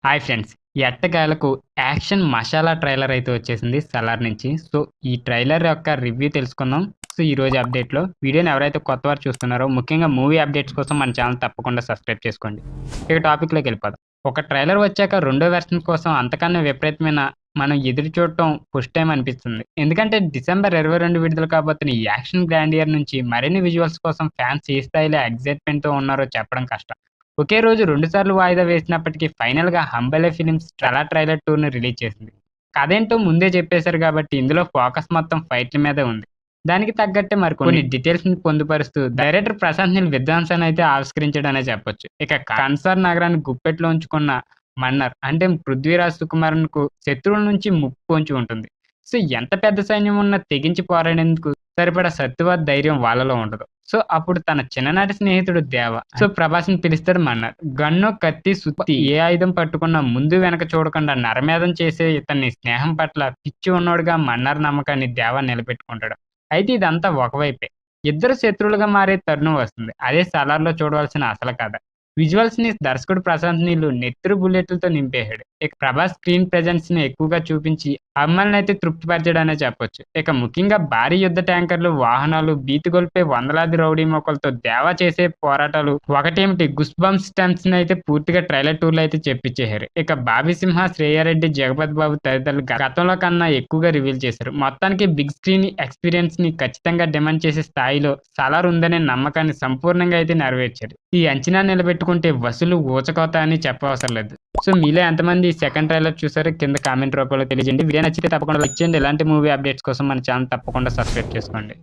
Hi friends! ఎట్టకేలకు action masala trailer అయితే వచ్చేసింది 'సలార్' నుంచి. సో, ఈ ట్రైలర్ యొక్క రివ్యూ తెలుసుకుందాం. సో, ఈరోజు అప్డేట్‌లో వీడియోని ఎవరైతే కొత్తవారు చూస్తున్నారో ముఖ్యంగా మూవీ అప్డేట్స్ కోసం మన ఛానెల్ తప్పకుండా సబ్స్క్రైబ్ చేసుకోండి. ఇక టాపిక్‌లోకెళ్ళిపోదాం. ఒక ట్రైలర్ వచ్చాక రెండో వెర్షన్ కోసం అంతకన్నా విపరీతమైన మనం ఎదురు చూడటం ఫస్ట్ టైమ్ అనిపిస్తుంది. ఎందుకంటే డిసెంబర్ 22 విడుదల కాబోతున్న ఈ యాక్షన్ గ్రాండియర్ నుంచి మరిన్ని విజువల్స్ కోసం ఫ్యాన్స్ ఏ స్థాయిలో ఎక్సైట్‌మెంట్‌తో ఉన్నారో చెప్పడం కష్టం. ఒకే రోజు 2 సార్లు వాయిదా వేసినప్పటికీ ఫైనల్‌గా 'హంబలే ఫిల్మ్స్' ట్రైలర్ 2ని రిలీజ్ చేసింది. కథేంటో ముందే చెప్పేశారు కాబట్టి ఇందులో ఫోకస్ మొత్తం ఫైట్‌ల మీదే ఉంది. దానికి తగ్గట్టే మరికొన్ని డీటెయిల్స్‌ని పొందుపరుస్తూ డైరెక్టర్ ప్రశాంత్ నీల్ విధ్వంసాన్ని అయితే ఆవిష్కరించాడనే చెప్పొచ్చు. ఇక కన్సార్ నగరాన్ని గుప్పెట్లో ఉంచుకున్న మన్నర్ అంటే పృథ్వీరాజ్ సుకుమారన్‌కు శత్రువుల నుంచి ముప్పు పొంచి ఉంటుంది. సో, ఎంత పెద్ద సైన్యం ఉన్నా తెగించి పోరాడేందుకు సరిపడా సత్తువ, ధైర్యం వాళ్ళలో ఉండదు. సో, అప్పుడు తన చిన్ననాటి స్నేహితుడు దేవ. సో, ప్రభాస్‌ని పిలుస్తాడు మన్నర్. గన్ను, కత్తి, సుత్తి ఏ ఆయుధం పట్టుకున్నా ముందు వెనక చూడకుండా నరమేధం చేసే ఇతని స్నేహం పట్ల పిచ్చి ఉన్నోడుగా మన్నర్ నమ్మకాన్ని దేవ నిలబెట్టుకుంటాడు. అయితే ఇదంతా ఒకవైపే. ఇద్దరు శత్రువులుగా మారే తరుణం వస్తుంది. అదే 'సలార్‌లో' చూడవలసిన అసలు కథ. విజువల్స్‌ని దర్శకుడు ప్రశాంత్ నీల్ నెత్తురు బుల్లెట్లతో నింపేశాడు. ఇక ప్రభాస్ స్క్రీన్ ప్రెజెన్స్‌ని ఎక్కువగా చూపించి అభిమానులనైతే తృప్తిపరిచాడనే చెప్పొచ్చు. ఇక ముఖ్యంగా భారీ యుద్ధ ట్యాంకర్లు, వాహనాలు, బీతిగొల్పే వందలాది రౌడీ మూకలతో దేవా చేసే పోరాటాలు ఒకటేమిటి గూస్ బంప్స్ స్టంట్స్‌ని అయితే పూర్తిగా ట్రైలర్ 2లో అయితే చెప్పిచ్చేశారు. ఇక బాబీ సింహ, శ్రేయారెడ్డి, జగపతి బాబు తదితరులు గతంలో కన్నా ఎక్కువగా రివీల్ చేశారు. మొత్తానికి బిగ్ స్క్రీన్ ఎక్స్‌పీరియన్స్‌ని ఖచ్చితంగా డిమాండ్ చేసే స్థాయిలో 'సలార్' ఉందనే నమ్మకాన్ని సంపూర్ణంగా అయితే నెరవేర్చారు. ఈ అంచనా నిలబెట్టుకుంటే వసూలు ఊచకోత అని చెప్పవసరం లేదు. సో, మీలో ఎంతమంది సెకండ్ ట్రైలర్ చూసారో కింద కామెంట్ రూపంలో తెలియజేయండి. వీడియో నచ్చితే తప్పకుండా లైక్ చేయండి. ఇలాంటి మూవీ అప్డేట్స్ కోసం మన ఛానెల్ తప్పకుండా సబ్స్క్రైబ్ చేసుకోండి.